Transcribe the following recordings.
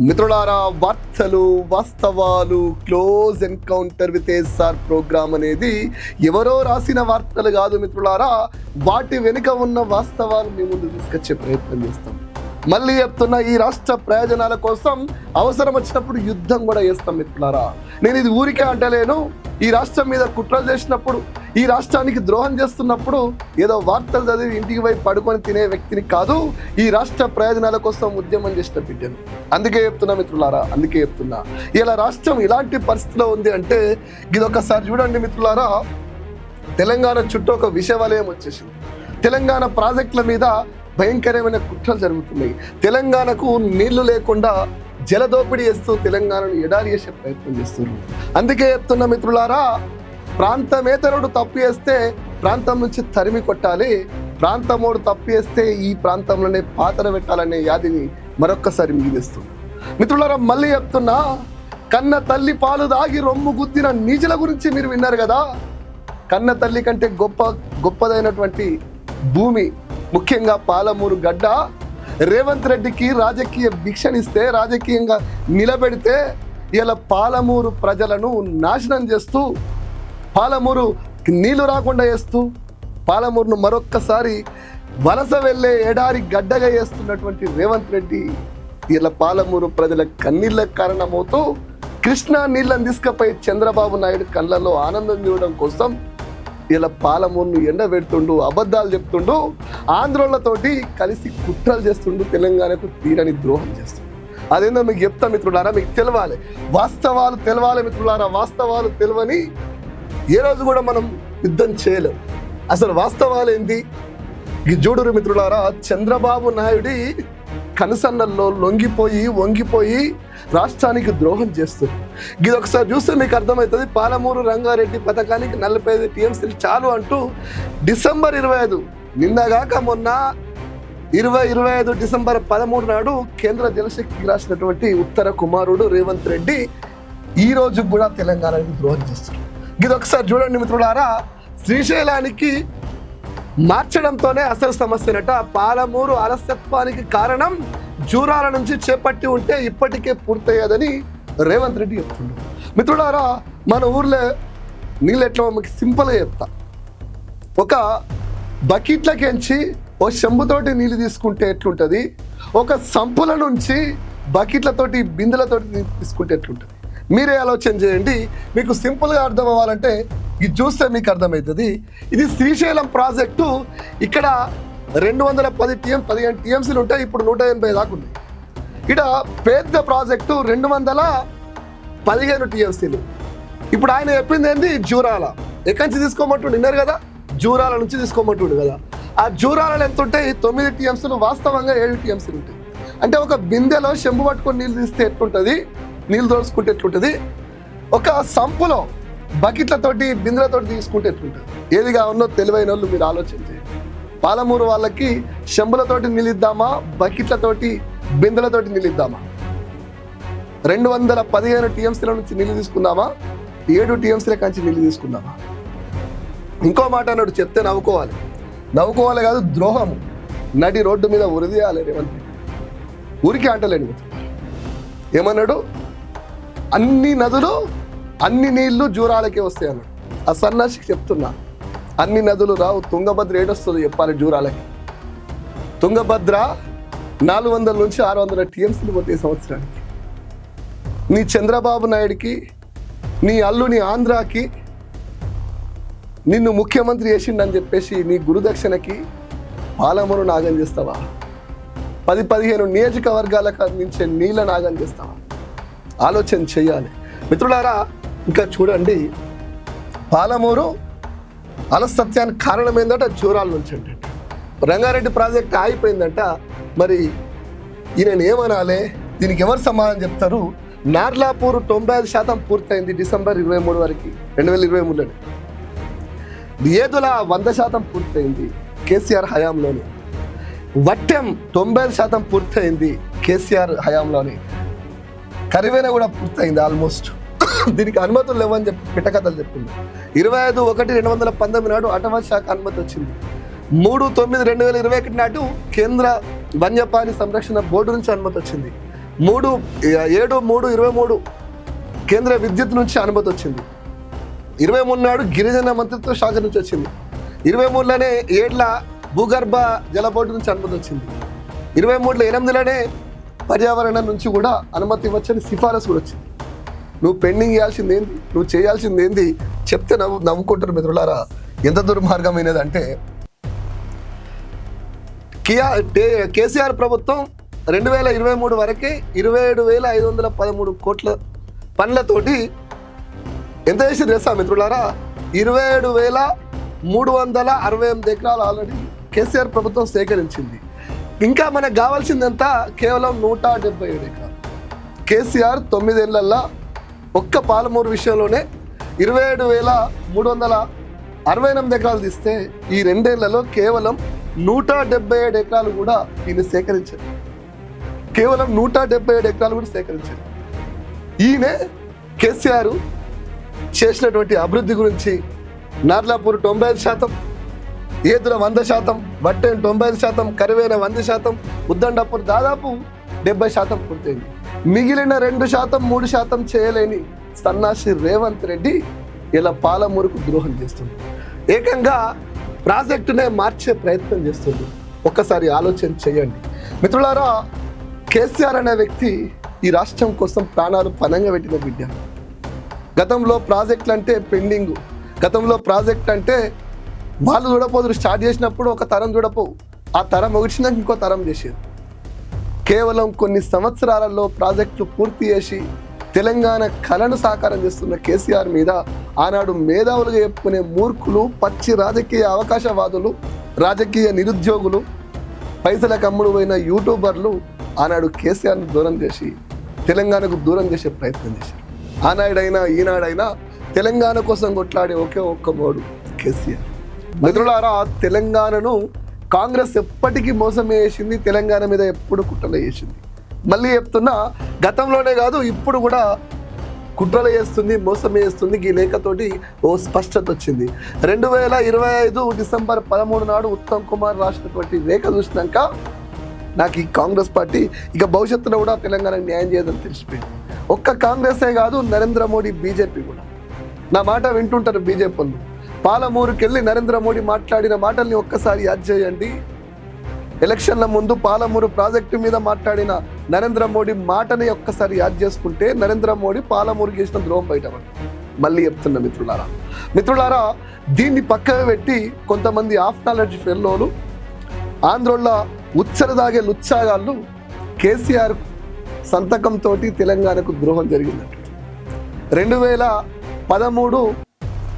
మిత్రులారా, వార్తలు వాస్తవాలు close encounter with SR program అనేది ఎవరో రాసిన వార్తలు కాదు మిత్రులారా. వాటి వెనుక ఉన్న వాస్తవాలు మీ ముందు తీసుకొచ్చే ప్రయత్నం చేస్తాం. మళ్ళీ చెప్తున్నా, ఈ రాష్ట్ర ప్రయోజనాల కోసం అవసరం వచ్చినప్పుడు యుద్ధం కూడా చేస్తాం మిత్రులారా. నేను ఇది ఊరికే అంటలేను. ఈ రాష్ట్రం మీద కుట్రలు చేసినప్పుడు, ఈ రాష్ట్రానికి ద్రోహం చేస్తున్నప్పుడు ఏదో వార్తలు చదివి ఇంటికి పోయి పడుకొని తినే వ్యక్తిని కాదు, ఈ రాష్ట్ర ప్రయోజనాల కోసం ఉద్యమం చేసిన బిడ్డను. అందుకే చెప్తున్నా మిత్రులారా, అందుకే చెప్తున్నా. ఇలా రాష్ట్రం ఇలాంటి పరిస్థితిలో ఉంది అంటే ఇది ఒకసారి చూడండి మిత్రులారా. తెలంగాణ చుట్టూ ఒక విషవలయం వచ్చేసింది. తెలంగాణ ప్రాజెక్టుల మీద భయంకరమైన కుట్రలు జరుగుతున్నాయి. తెలంగాణకు నీళ్లు లేకుండా జలదోపిడీ చేస్తూ తెలంగాణను ఎడారి చేసే ప్రయత్నం చేస్తున్నారు. అందుకే చెప్తున్న మిత్రులారా, ప్రాంతమేతరుడు తప్పు చేస్తే ప్రాంతం నుంచి తరిమి కొట్టాలి, ప్రాంతమోడు తప్పు చేస్తే ఈ ప్రాంతంలోనే పాతర పెట్టాలనే యాదిని మరొక్కసారి మిగిలిస్తుంది మిత్రులారా. మళ్ళీ చెప్తున్నా, కన్న తల్లి పాలు దాగి రొమ్ము గుద్దిన నీచుల గురించి మీరు విన్నారు కదా. కన్న తల్లి కంటే గొప్పదైనటువంటి భూమి, ముఖ్యంగా పాలమూరు గడ్డ రేవంత్ రెడ్డికి రాజకీయ భిక్షనిస్తే, రాజకీయంగా నిలబెడితే ఇలా పాలమూరు ప్రజలను నాశనం చేస్తూ, పాలమూరు నీళ్లు రాకుండా చేస్తూ, పాలమూరును మరొక్కసారి వలస వెళ్ళే ఎడారి గడ్డగా చేస్తున్నటువంటి రేవంత్ రెడ్డి ఇలా పాలమూరు ప్రజల కన్నీళ్ళకు కారణమవుతూ కృష్ణా నీళ్ళని తీసుకుపోయి చంద్రబాబు నాయుడు కళ్ళలో ఆనందం చూడడం కోసం ఇలా పాలమూరును ఎండబెడుతుండు, అబద్ధాలు చెప్తుండు, ఆంధ్రోళ్లతోటి కలిసి కుట్రలు చేస్తుండు, తెలంగాణకు తీరని ద్రోహం చేస్తుండు. అదేందో మీకు చెప్తా మిత్రులారా, మీకు తెలవాలి, వాస్తవాలు తెలవాలి మిత్రులారా. వాస్తవాలు తెలవని ఏ రోజు కూడా మనం యుద్ధం చేయలేం. అసలు వాస్తవాలు ఏంటి ఈ చూడురు మిత్రులారా. చంద్రబాబు నాయుడి కనుసన్నల్లో లొంగిపోయి వంగిపోయి రాష్ట్రానికి ద్రోహం చేస్తుంది. ఇది ఒకసారి చూస్తే మీకు అర్థమవుతుంది. పాలమూరు రంగారెడ్డి పథకానికి 45 టీఎంసీలు చాలు అంటూ డిసెంబర్ 25 నిన్నగాక మొన్న 2025 డిసెంబర్ 13 నాడు కేంద్ర జలశక్తికి రాసినటువంటి ఉత్తర కుమారుడు రేవంత్ రెడ్డి ఈ రోజు కూడా తెలంగాణకి ద్రోహం చేస్తున్నారు. ఇది ఒకసారి చూడండి మిత్రులారా. శ్రీశైలానికి మార్చడంతోనే అసలు సమస్యనట. పాలమూరు అలసత్వానికి కారణం జూరాల నుంచి చేపట్టి ఉంటే ఇప్పటికే పూర్తయ్యేదని రేవంత్ రెడ్డి చెప్తున్నాడు. మిత్రులారా, మన ఊర్లో నీళ్ళు ఎట్లా మీకు సింపుల్గా చెప్తా. ఒక బకెట్లకెంచి ఓ చెంబుతోటి నీళ్ళు తీసుకుంటే ఎట్లుంటుంది, ఒక సంపుల నుంచి బకెట్లతోటి బిందెలతోటి తీసుకుంటే ఎట్లుంటుంది, మీరే ఆలోచన చేయండి. మీకు సింపుల్గా అర్థం అవ్వాలంటే ఇది చూస్తే మీకు అర్థమవుతుంది. ఇది శ్రీశైలం ప్రాజెక్టు. ఇక్కడ 210 టీఎంసీలు ఉంటాయి, ఇప్పుడు 180 దాకా ఉంది. ఇక్కడ పెద్ద ప్రాజెక్టు 215 టీఎంసీలు. ఇప్పుడు ఆయన చెప్పింది ఏంది, జూరాల ఎక్కడి నుంచి తీసుకోమంటుండు విన్నారు కదా, జూరాల నుంచి తీసుకోమంటుండు కదా. ఆ జూరాలలో ఎంత ఉంటాయి, 9 టీఎంసీలు, వాస్తవంగా 7 టీఎంసీలు ఉంటాయి. అంటే ఒక బిందెలో చెంబు పట్టుకొని నీళ్ళు తీస్తే ఎట్లుంటుంది, నీళ్ళు దోసుకుంటే ఎట్లుంటుంది, ఒక సంపులో బకెట్లతోటి బిందెలతోటి తీసుకుంటే ఎట్లుంటుంది. ఏదిగా ఉన్నో తెలివైన వాళ్ళు మీరు ఆలోచించండి. పాలమూరు వాళ్ళకి చెంబులతోటి నిలిద్దామా, బకెట్లతోటి బిందెలతోటి నిలిద్దామా? 215 టీఎంసీల నుంచి నీళ్ళు తీసుకుందామా, 7 టీఎంసీల కంచి నీళ్ళు తీసుకుందామా? ఇంకో మాట అన్నాడు, చెప్తే నవ్వుకోవాలి కాదు, ద్రోహము. నడి రోడ్డు మీద ఉరిదీయాలి రేవంత్ రెడ్డి. ఊరికే అంటలేండి. ఏమన్నాడు, అన్ని నదులు అన్ని నీళ్లు జూరాలకే వస్తాయి అన్నాడు. ఆ సన్నాసికి చెప్తున్నా, అన్ని నదులు రావు, తుంగభద్ర ఏడొస్తుంది చెప్పాలి జూరాలకి. తుంగభద్ర 400 నుంచి 600 టీఎంసీలు పోతాయి సంవత్సరానికి. నీ చంద్రబాబు నాయుడికి, నీ అల్లుని ఆంధ్రాకి నిన్ను ముఖ్యమంత్రి చేసిండని చెప్పేసి నీ గురుదక్షిణకి పాలమూరు నాగం చేస్తావా? 10-15 నియోజకవర్గాలకు అందించే నీళ్ళ నాగం చేస్తావా? ఆలోచన చేయాలి మిత్రులారా. ఇంకా చూడండి, పాలమూరు అలసత్యానికి కారణం ఏంటంటే జూరాల నుంచి అంటే రంగారెడ్డి ప్రాజెక్ట్ ఆగిపోయిందంట. మరి ఈయన ఏమనాలి, దీనికి ఎవరు సమాధానం చెప్తారు? నార్లాపూర్ 95% పూర్తయింది డిసెంబర్ 23 వరకు, 2023లో. ఏదుల 100% పూర్తయింది కేసీఆర్ హయాంలోనే. వట్టెం 90% పూర్తయింది కేసీఆర్ హయాంలోనే. కరివేన కూడా పూర్తయింది ఆల్మోస్ట్. దీనికి అనుమతులు లేవని చెప్పి పిట్టకథలు చెప్పింది. 25/1/2019 నాడు అటవీ శాఖ అనుమతి వచ్చింది. 3/9/2021 నాటు కేంద్ర వన్యప్రాణి సంరక్షణ బోర్డు నుంచి అనుమతి వచ్చింది. 7/3/23 కేంద్ర విద్యుత్ నుంచి అనుమతి వచ్చింది. 23 నాడు గిరిజన మంత్రిత్వ శాఖ నుంచి వచ్చింది. 23లోనే 7ల భూగర్భ జల బోర్డు నుంచి అనుమతి వచ్చింది. 23లో 8లోనే పర్యావరణం నుంచి కూడా అనుమతి ఇవ్వచ్చని సిఫారసు కూడా వచ్చింది. నువ్వు పెండింగ్ చేయాల్సింది ఏంది, నువ్వు చేయాల్సింది ఏంది చెప్తే నవ్వుకుంటారు మిత్రులారా. ఎంత దుర్మార్గమైనది అంటే కేసీఆర్ ప్రభుత్వం 2023 వరకే 27,513 కోట్ల పనులతోటి ఎంత చేసింది తెలుసా మిత్రులారా? 27,368 ఎకరాలు ఆల్రెడీ కేసీఆర్ ప్రభుత్వం సేకరించింది. ఇంకా మనకు కావాల్సిందంతా కేవలం 177 ఎకరాలు. కేసీఆర్ 9 ఏళ్లలో ఒక్క పాలమూరు విషయంలోనే 27,368 ఎకరాలు తీస్తే ఈ 2 ఏళ్లలో కేవలం 177 ఎకరాలు కూడా ఈయన సేకరించారు. కేవలం 177 ఎకరాలు కూడా సేకరించారు. ఈయన కేసీఆర్ చేసినటువంటి అభివృద్ధి గురించి నార్లాపూర్ 95%, ఏదుల 100%, బట్టెన్ 95%, కరివేన 100%, ఉద్దండపూర్ దాదాపు 70% పూర్తయింది. మిగిలిన 2%, 3% చేయలేని సన్నాసి రేవంత్ రెడ్డి ఇలా పాలమూరుకు ద్రోహం చేస్తుంది. ఏకంగా ప్రాజెక్టునే మార్చే ప్రయత్నం చేస్తుంది. ఒక్కసారి ఆలోచన చేయండి మిత్రులారా. కేసీఆర్ అనే వ్యక్తి ఈ రాష్ట్రం కోసం ప్రాణాలు పణంగా పెట్టిన బిడ్డ. గతంలో ప్రాజెక్టులు అంటే పెండింగ్, గతంలో ప్రాజెక్ట్ అంటే వాళ్ళు చూడపోదు. స్టార్ట్ చేసినప్పుడు ఒక తరం చూడపోవు, ఆ తరం ముగిసినాక ఇంకో తరం చేసేది. కేవలం కొన్ని సంవత్సరాలలో ప్రాజెక్టులు పూర్తి చేసి తెలంగాణ కళను సాకారం చేస్తున్న కేసీఆర్ మీద ఆనాడు మేధావులుగా చెప్పుకునే మూర్ఖులు, పచ్చి రాజకీయ అవకాశవాదులు, రాజకీయ నిరుద్యోగులు, పైసలకు అమ్ముడు పోయిన యూట్యూబర్లు ఆనాడు కేసీఆర్ను దూరం చేసి తెలంగాణకు దూరం చేసే ప్రయత్నం చేశారు. ఆనాడైనా ఈనాడైనా తెలంగాణ కోసం కొట్లాడే ఒకే ఒక్క మోడు కేసీఆర్. మిత్రులారా, తెలంగాణను కాంగ్రెస్ ఎప్పటికీ మోసం చేసింది, తెలంగాణ మీద ఎప్పుడు కుట్రలు చేసింది. మళ్ళీ చెప్తున్నా, గతంలోనే కాదు ఇప్పుడు కూడా కుట్రలు చేస్తుంది, మోసం చేస్తుంది. ఈ లేఖతోటి ఓ స్పష్టత వచ్చింది. 2025 డిసెంబర్ 13 నాడు ఉత్తమ్ కుమార్ రాసినటువంటి లేఖ చూసినాక నాకు ఈ కాంగ్రెస్ పార్టీ ఇక భవిష్యత్తులో కూడా తెలంగాణకు న్యాయం చేయదని తెలిసిపోయింది. ఒక్క కాంగ్రెసే కాదు, నరేంద్ర మోడీ, బీజేపీ కూడా. నా మాట వింటుంటారు బీజేపీ వాళ్ళు. పాలమూరుకి వెళ్ళి నరేంద్ర మోడీ మాట్లాడిన మాటల్ని ఒక్కసారి యాద్ చేయండి. ఎలక్షన్ల ముందు పాలమూరు ప్రాజెక్టు మీద మాట్లాడిన నరేంద్ర మోడీ మాటని ఒక్కసారి యాద్ చేసుకుంటే నరేంద్ర మోడీ పాలమూరుకి చేసిన ద్రోహం బయటపడి. మళ్ళీ చెప్తున్నా మిత్రులారా, దీన్ని పక్కన పెట్టి కొంతమంది ఆఫ్ నాలెడ్జ్ ఫెల్లోలు, ఆంధ్రోళ్ళ ఉచ్చర దాగే లుచ్చాగాళ్ళు కేసీఆర్ సంతకంతో తెలంగాణకు ద్రోహం జరిగిందంట. 2013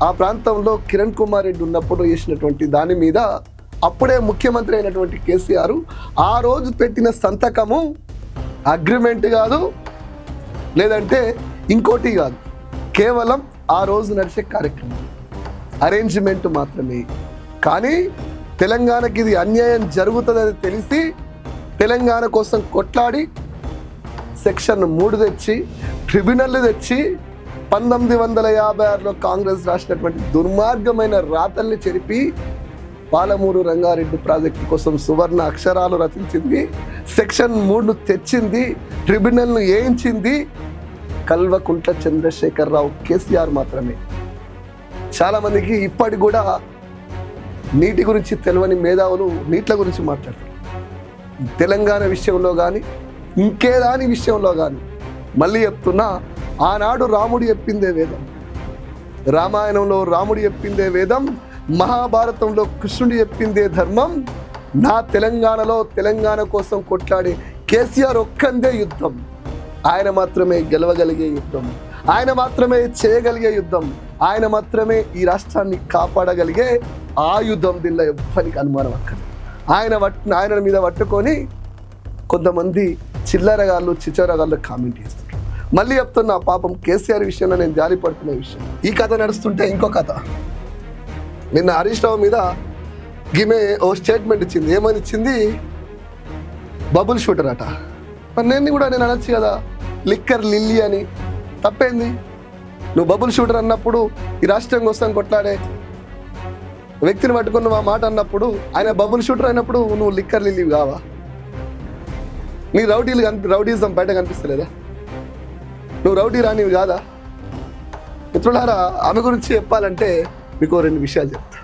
ఆ ప్రాంతంలో కిరణ్ కుమార్ రెడ్డి ఉన్నప్పుడు చేసినటువంటి దాని మీద అప్పుడే ముఖ్యమంత్రి అయినటువంటి కేసీఆర్ ఆ రోజు పెట్టిన సంతకము అగ్రిమెంట్ కాదు, లేదంటే ఇంకోటి కాదు, కేవలం ఆ రోజు నడిచే కార్యక్రమం, అరేంజ్మెంట్ మాత్రమే. కానీ తెలంగాణకి ఇది అన్యాయం జరుగుతుందని తెలిసి తెలంగాణ కోసం కొట్లాడి సెక్షన్ 3 తెచ్చి ట్రిబ్యునల్ తెచ్చి 1956లో కాంగ్రెస్ రాసినటువంటి దుర్మార్గమైన రాతల్ని చెరిపి పాలమూరు రంగారెడ్డి ప్రాజెక్టు కోసం సువర్ణ అక్షరాలు రచించింది, సెక్షన్ 3 తెచ్చింది, ట్రిబ్యునల్ను వేయించింది కల్వకుంట్ల చంద్రశేఖరరావు కేసీఆర్ మాత్రమే. చాలామందికి ఇప్పటికి కూడా నీటి గురించి తెలియని మేధావులు నీట్ల గురించి మాట్లాడతారు. తెలంగాణ విషయంలో కానీ ఇంకేదాని విషయంలో కానీ మళ్ళీ చెప్తున్నా, ఆనాడు రాముడు చెప్పిందే వేదం, రామాయణంలో రాముడు చెప్పిందే వేదం, మహాభారతంలో కృష్ణుడు చెప్పిందే ధర్మం. నా తెలంగాణలో తెలంగాణ కోసం కొట్లాడే కేసీఆర్ ఒక్కందే యుద్ధం. ఆయన మాత్రమే గెలవగలిగే యుద్ధం, ఆయన మాత్రమే చేయగలిగే యుద్ధం, ఆయన మాత్రమే ఈ రాష్ట్రాన్ని కాపాడగలిగే ఆయుధం. దీనిలో ఎవ్వరికి అనుమానం అక్కర్లేదు. ఆయన మీద పట్టుకొని కొంతమంది చిల్లరగాళ్ళు, చిచ్చరగాళ్ళు కామెంట్ చేస్తారు. మళ్ళీ చెప్తున్నా, పాపం కేసీఆర్ విషయంలో నేను జాలి పడుతున్న విషయం. ఈ కథ నడుస్తుంటే ఇంకో కథ. నిన్న హరీష్ రావు మీద ఈమె ఓ స్టేట్మెంట్ ఇచ్చింది. ఏమని ఇచ్చింది? బబుల్ షూటర్ అట. మరి నేను అనొచ్చు కదా లిక్కర్ లిల్లీ అని. తప్పేంది? నువ్వు బబుల్ షూటర్ అన్నప్పుడు ఈ రాష్ట్రం కోసం కొట్లాడే వ్యక్తిని పట్టుకుని నువ్వు ఆ మాట అన్నప్పుడు, ఆయన బబుల్ షూటర్ అయినప్పుడు నువ్వు లిక్కర్ లిల్లీ కావా? నీ రౌడీజం బయట కనిపిస్తలేదా? నువ్వు రౌడీ రానివి కాదా? మిత్రులారా, ఆమె గురించి చెప్పాలంటే మీకు 2 విషయాలు చెప్తా.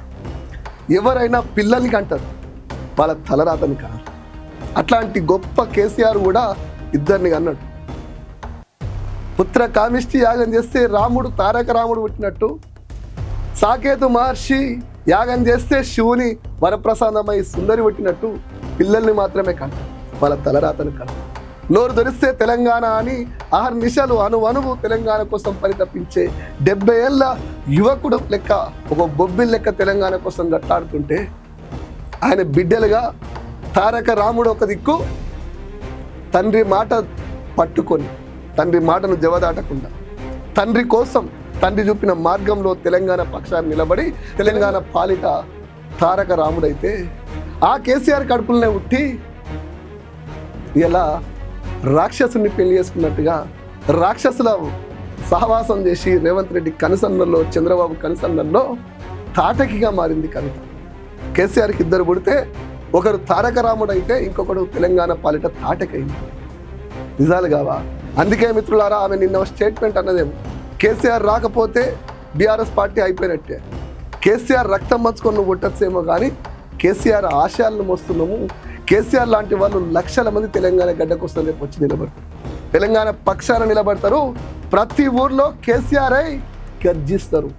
ఎవరైనా పిల్లల్ని కంటారు, వాళ్ళ తలరాతని కాదు. అట్లాంటి గొప్ప కేసీఆర్ కూడా 2 అన్నాడు. పుత్ర కామిష్టి యాగం చేస్తే రాముడు తారక రాముడు పుట్టినట్టు, సాకేతు మహర్షి యాగం చేస్తే శివుని వరప్రసాదమై సుందరి పుట్టినట్టు పిల్లల్ని మాత్రమే కంటారు, వాళ్ళ తలరాతని కాదు. నోరు ధరిస్తే తెలంగాణ అని అహర్నిశలు అణువణువు తెలంగాణ కోసం పరితపించే 70 ఏళ్ళ యువకుడు లెక్క, ఒక బొబ్బిల్ లెక్క తెలంగాణ కోసం గట్టాడుతుంటే, ఆయన బిడ్డలుగా తారక రాముడు ఒక దిక్కు తండ్రి మాట పట్టుకొని, తండ్రి మాటను జవదాటకుండా, తండ్రి కోసం తండ్రి చూపిన మార్గంలో తెలంగాణ పక్షాన్ని నిలబడి తెలంగాణ పాలిట తారక రాముడైతే, ఆ కేసీఆర్ కడుపులనే ఉట్టి ఇలా రాక్షసుని పెళ్లి చేసుకున్నట్టుగా రాక్షసుల సహవాసం చేసి రేవంత్ రెడ్డి కనుసన్నల్లో, చంద్రబాబు కనుసన్నల్లో తాటకిగా మారింది కవిత. కేసీఆర్కి 2 పుడితే ఒకరు తారక రాముడు అయితే ఇంకొకడు తెలంగాణ పాలిట తాటకైంది. నిజాలు కావా? అందుకే మిత్రులారా, ఆమె నిన్న స్టేట్మెంట్ అన్నదేమో, కేసీఆర్ రాకపోతే బీఆర్ఎస్ పార్టీ అయిపోయినట్టే, కేసీఆర్ రక్తం మంచుకొని నువ్వు కొట్టచ్చేమో కానీ కేసీఆర్ ఆశయాలను మోస్తున్నాము, కేసీఆర్ లాంటి వాళ్ళు లక్షల మంది తెలంగాణ గడ్డ కోసం రేపు వచ్చి నిలబడతారు, తెలంగాణ పక్షాన నిలబడతారు, ప్రతి ఊర్లో కేసీఆర్ గర్జిస్తారు.